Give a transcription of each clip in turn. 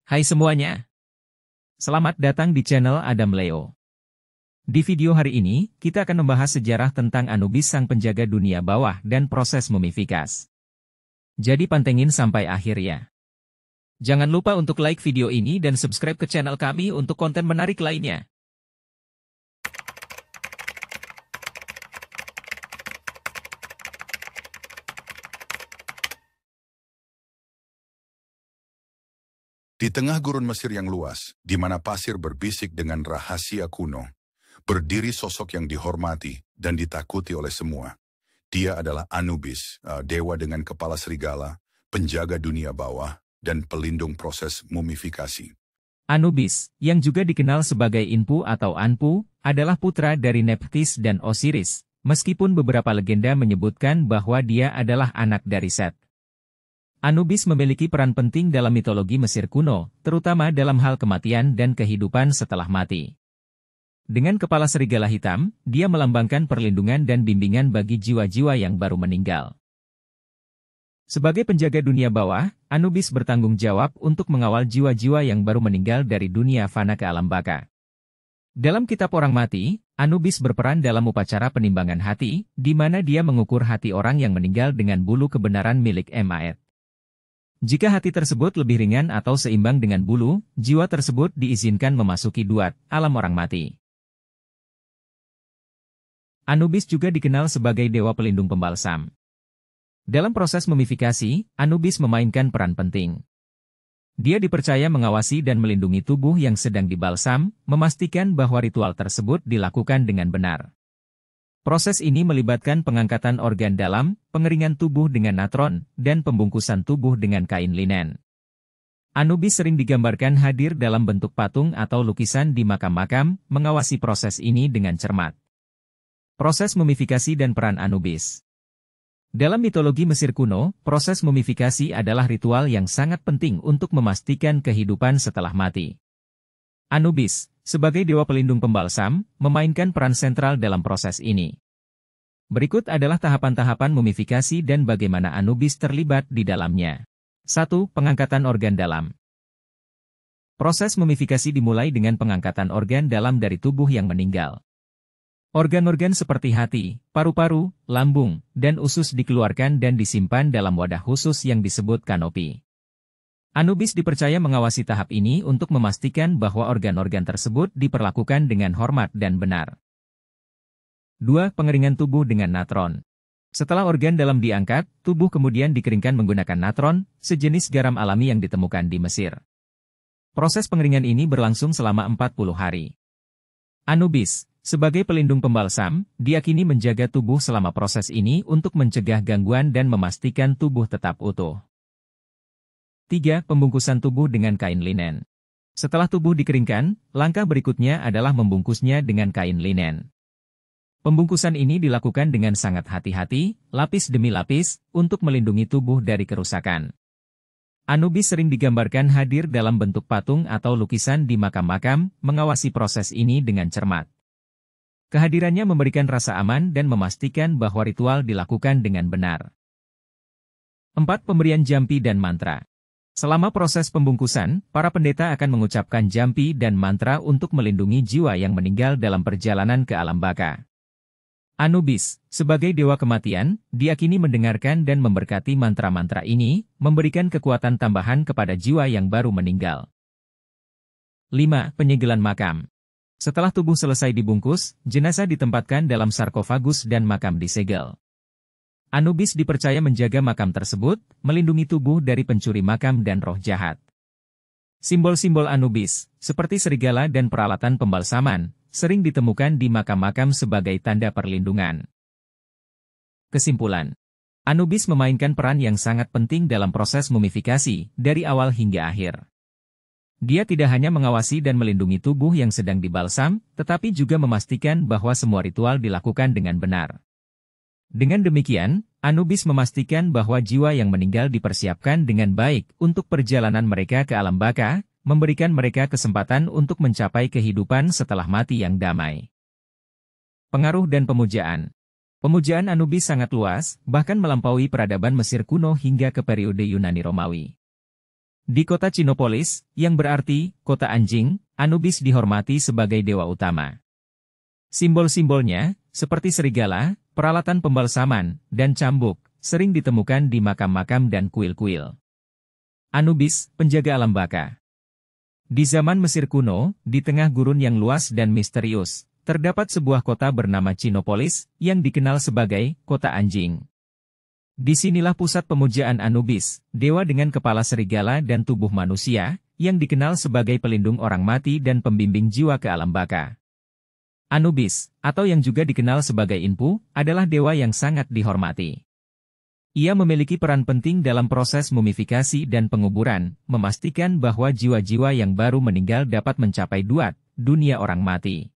Hai semuanya, selamat datang di channel Adam Leo. Di video hari ini, kita akan membahas sejarah tentang Anubis sang penjaga dunia bawah dan proses mumifikasi. Jadi pantengin sampai akhir ya. Jangan lupa untuk like video ini dan subscribe ke channel kami untuk konten menarik lainnya. Di tengah gurun Mesir yang luas, di mana pasir berbisik dengan rahasia kuno, berdiri sosok yang dihormati dan ditakuti oleh semua. Dia adalah Anubis, dewa dengan kepala serigala, penjaga dunia bawah, dan pelindung proses mumifikasi. Anubis, yang juga dikenal sebagai Inpu atau Anpu, adalah putra dari Nephthys dan Osiris, meskipun beberapa legenda menyebutkan bahwa dia adalah anak dari Set. Anubis memiliki peran penting dalam mitologi Mesir kuno, terutama dalam hal kematian dan kehidupan setelah mati. Dengan kepala serigala hitam, dia melambangkan perlindungan dan bimbingan bagi jiwa-jiwa yang baru meninggal. Sebagai penjaga dunia bawah, Anubis bertanggung jawab untuk mengawal jiwa-jiwa yang baru meninggal dari dunia fana ke alam baka. Dalam kitab Orang Mati, Anubis berperan dalam upacara penimbangan hati, di mana dia mengukur hati orang yang meninggal dengan bulu kebenaran milik Ma'at. Jika hati tersebut lebih ringan atau seimbang dengan bulu, jiwa tersebut diizinkan memasuki duat, alam orang mati. Anubis juga dikenal sebagai dewa pelindung pembalsam. Dalam proses mumifikasi, Anubis memainkan peran penting. Dia dipercaya mengawasi dan melindungi tubuh yang sedang dibalsam, memastikan bahwa ritual tersebut dilakukan dengan benar. Proses ini melibatkan pengangkatan organ dalam, pengeringan tubuh dengan natron, dan pembungkusan tubuh dengan kain linen. Anubis sering digambarkan hadir dalam bentuk patung atau lukisan di makam-makam, mengawasi proses ini dengan cermat. Proses mumifikasi dan peran Anubis. Dalam mitologi Mesir kuno, proses mumifikasi adalah ritual yang sangat penting untuk memastikan kehidupan setelah mati. Anubis, sebagai dewa pelindung pembalsam, memainkan peran sentral dalam proses ini. Berikut adalah tahapan-tahapan mumifikasi dan bagaimana Anubis terlibat di dalamnya. 1. Pengangkatan organ dalam. Proses mumifikasi dimulai dengan pengangkatan organ dalam dari tubuh yang meninggal. Organ-organ seperti hati, paru-paru, lambung, dan usus dikeluarkan dan disimpan dalam wadah khusus yang disebut kanopi. Anubis dipercaya mengawasi tahap ini untuk memastikan bahwa organ-organ tersebut diperlakukan dengan hormat dan benar. 2. Pengeringan tubuh dengan natron. Setelah organ dalam diangkat, tubuh kemudian dikeringkan menggunakan natron, sejenis garam alami yang ditemukan di Mesir. Proses pengeringan ini berlangsung selama 40 hari. Anubis, sebagai pelindung pembalsam, diyakini menjaga tubuh selama proses ini untuk mencegah gangguan dan memastikan tubuh tetap utuh. 3. Pembungkusan tubuh dengan kain linen. Setelah tubuh dikeringkan, langkah berikutnya adalah membungkusnya dengan kain linen. Pembungkusan ini dilakukan dengan sangat hati-hati, lapis demi lapis, untuk melindungi tubuh dari kerusakan. Anubis sering digambarkan hadir dalam bentuk patung atau lukisan di makam-makam, mengawasi proses ini dengan cermat. Kehadirannya memberikan rasa aman dan memastikan bahwa ritual dilakukan dengan benar. 4. Pemberian jampi dan mantra. Selama proses pembungkusan, para pendeta akan mengucapkan jampi dan mantra untuk melindungi jiwa yang meninggal dalam perjalanan ke alam baka. Anubis, sebagai dewa kematian, diyakini mendengarkan dan memberkati mantra-mantra ini, memberikan kekuatan tambahan kepada jiwa yang baru meninggal. 5. Penyegelan makam. Setelah tubuh selesai dibungkus, jenazah ditempatkan dalam sarkofagus dan makam disegel. Anubis dipercaya menjaga makam tersebut, melindungi tubuh dari pencuri makam dan roh jahat. Simbol-simbol Anubis, seperti serigala dan peralatan pembalsaman, sering ditemukan di makam-makam sebagai tanda perlindungan. Kesimpulan. Anubis memainkan peran yang sangat penting dalam proses mumifikasi, dari awal hingga akhir. Dia tidak hanya mengawasi dan melindungi tubuh yang sedang dibalsam, tetapi juga memastikan bahwa semua ritual dilakukan dengan benar. Dengan demikian, Anubis memastikan bahwa jiwa yang meninggal dipersiapkan dengan baik untuk perjalanan mereka ke alam baka, memberikan mereka kesempatan untuk mencapai kehidupan setelah mati yang damai. Pengaruh dan pemujaan. Pemujaan Anubis sangat luas, bahkan melampaui peradaban Mesir kuno hingga ke periode Yunani Romawi. Di kota Chinopolis, yang berarti kota anjing, Anubis dihormati sebagai dewa utama. Simbol-simbolnya, seperti serigala, peralatan pembalsaman, dan cambuk, sering ditemukan di makam-makam dan kuil-kuil. Anubis, penjaga alam baka. Di zaman Mesir kuno, di tengah gurun yang luas dan misterius, terdapat sebuah kota bernama Chinopolis, yang dikenal sebagai kota anjing. Disinilah pusat pemujaan Anubis, dewa dengan kepala serigala dan tubuh manusia, yang dikenal sebagai pelindung orang mati dan pembimbing jiwa ke alam baka. Anubis, atau yang juga dikenal sebagai Inpu, adalah dewa yang sangat dihormati. Ia memiliki peran penting dalam proses mumifikasi dan penguburan, memastikan bahwa jiwa-jiwa yang baru meninggal dapat mencapai dunia orang mati.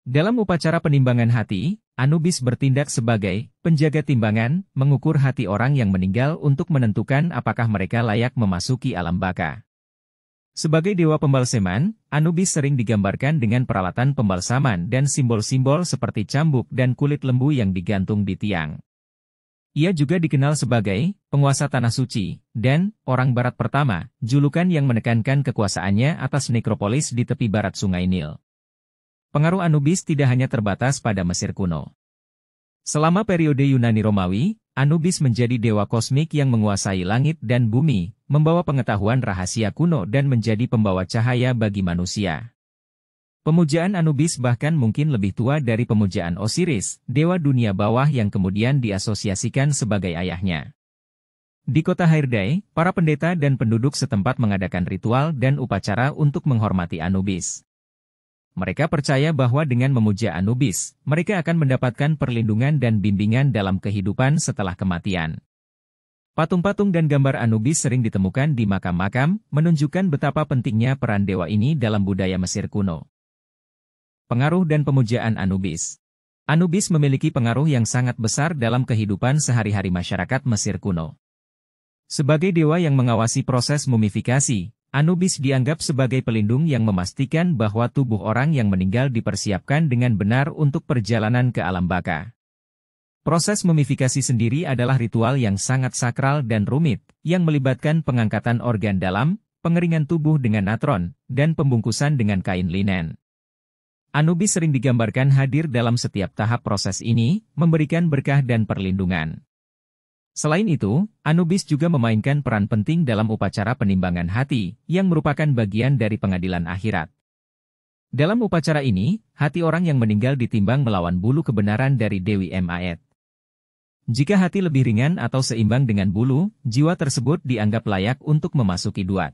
Dalam upacara penimbangan hati, Anubis bertindak sebagai penjaga timbangan, mengukur hati orang yang meninggal untuk menentukan apakah mereka layak memasuki alam baka. Sebagai dewa pembalseman, Anubis sering digambarkan dengan peralatan pembalsaman dan simbol-simbol seperti cambuk dan kulit lembu yang digantung di tiang. Ia juga dikenal sebagai penguasa tanah suci dan orang barat pertama, julukan yang menekankan kekuasaannya atas nekropolis di tepi barat Sungai Nil. Pengaruh Anubis tidak hanya terbatas pada Mesir kuno. Selama periode Yunani Romawi, Anubis menjadi dewa kosmik yang menguasai langit dan bumi, membawa pengetahuan rahasia kuno dan menjadi pembawa cahaya bagi manusia. Pemujaan Anubis bahkan mungkin lebih tua dari pemujaan Osiris, dewa dunia bawah yang kemudian diasosiasikan sebagai ayahnya. Di kota Hairdai, para pendeta dan penduduk setempat mengadakan ritual dan upacara untuk menghormati Anubis. Mereka percaya bahwa dengan memuja Anubis, mereka akan mendapatkan perlindungan dan bimbingan dalam kehidupan setelah kematian. Patung-patung dan gambar Anubis sering ditemukan di makam-makam, menunjukkan betapa pentingnya peran dewa ini dalam budaya Mesir kuno. Pengaruh dan pemujaan Anubis. Anubis memiliki pengaruh yang sangat besar dalam kehidupan sehari-hari masyarakat Mesir kuno. Sebagai dewa yang mengawasi proses mumifikasi, Anubis dianggap sebagai pelindung yang memastikan bahwa tubuh orang yang meninggal dipersiapkan dengan benar untuk perjalanan ke alam baka. Proses mumifikasi sendiri adalah ritual yang sangat sakral dan rumit, yang melibatkan pengangkatan organ dalam, pengeringan tubuh dengan natron, dan pembungkusan dengan kain linen. Anubis sering digambarkan hadir dalam setiap tahap proses ini, memberikan berkah dan perlindungan. Selain itu, Anubis juga memainkan peran penting dalam upacara penimbangan hati, yang merupakan bagian dari pengadilan akhirat. Dalam upacara ini, hati orang yang meninggal ditimbang melawan bulu kebenaran dari Dewi Maet. Jika hati lebih ringan atau seimbang dengan bulu, jiwa tersebut dianggap layak untuk memasuki duat.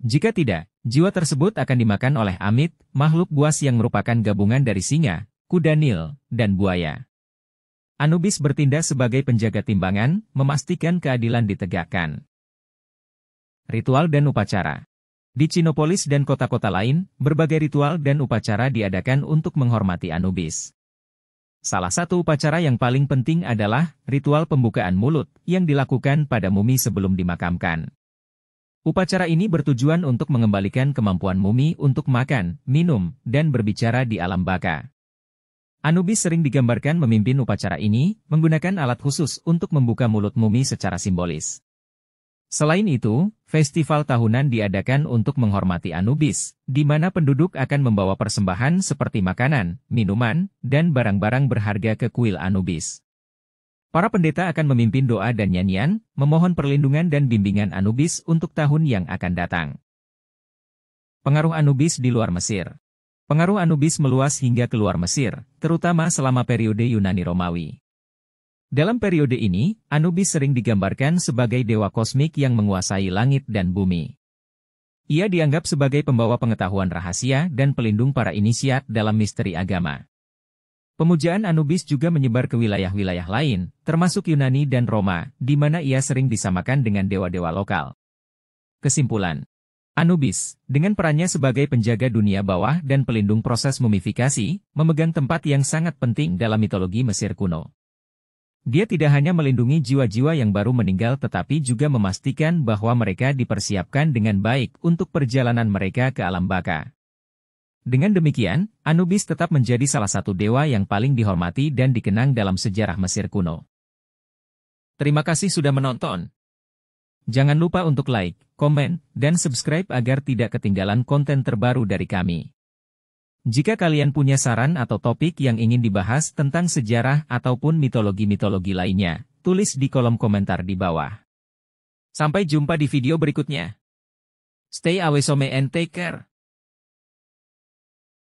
Jika tidak, jiwa tersebut akan dimakan oleh Amit, makhluk buas yang merupakan gabungan dari singa, kuda Nil, dan buaya. Anubis bertindak sebagai penjaga timbangan, memastikan keadilan ditegakkan. Ritual dan upacara. Di Chinopolis dan kota-kota lain, berbagai ritual dan upacara diadakan untuk menghormati Anubis. Salah satu upacara yang paling penting adalah ritual pembukaan mulut yang dilakukan pada mumi sebelum dimakamkan. Upacara ini bertujuan untuk mengembalikan kemampuan mumi untuk makan, minum, dan berbicara di alam baka. Anubis sering digambarkan memimpin upacara ini, menggunakan alat khusus untuk membuka mulut mumi secara simbolis. Selain itu, festival tahunan diadakan untuk menghormati Anubis, di mana penduduk akan membawa persembahan seperti makanan, minuman, dan barang-barang berharga ke kuil Anubis. Para pendeta akan memimpin doa dan nyanyian, memohon perlindungan dan bimbingan Anubis untuk tahun yang akan datang. Pengaruh Anubis di luar Mesir. Pengaruh Anubis meluas hingga keluar Mesir, terutama selama periode Yunani Romawi. Dalam periode ini, Anubis sering digambarkan sebagai dewa kosmik yang menguasai langit dan bumi. Ia dianggap sebagai pembawa pengetahuan rahasia dan pelindung para inisiat dalam misteri agama. Pemujaan Anubis juga menyebar ke wilayah-wilayah lain, termasuk Yunani dan Roma, di mana ia sering disamakan dengan dewa-dewa lokal. Kesimpulan. Anubis, dengan perannya sebagai penjaga dunia bawah dan pelindung proses mumifikasi, memegang tempat yang sangat penting dalam mitologi Mesir kuno. Dia tidak hanya melindungi jiwa-jiwa yang baru meninggal tetapi juga memastikan bahwa mereka dipersiapkan dengan baik untuk perjalanan mereka ke alam baka. Dengan demikian, Anubis tetap menjadi salah satu dewa yang paling dihormati dan dikenang dalam sejarah Mesir kuno. Terima kasih sudah menonton. Jangan lupa untuk like, komen, dan subscribe agar tidak ketinggalan konten terbaru dari kami. Jika kalian punya saran atau topik yang ingin dibahas tentang sejarah ataupun mitologi-mitologi lainnya, tulis di kolom komentar di bawah. Sampai jumpa di video berikutnya. Stay awesome and take care.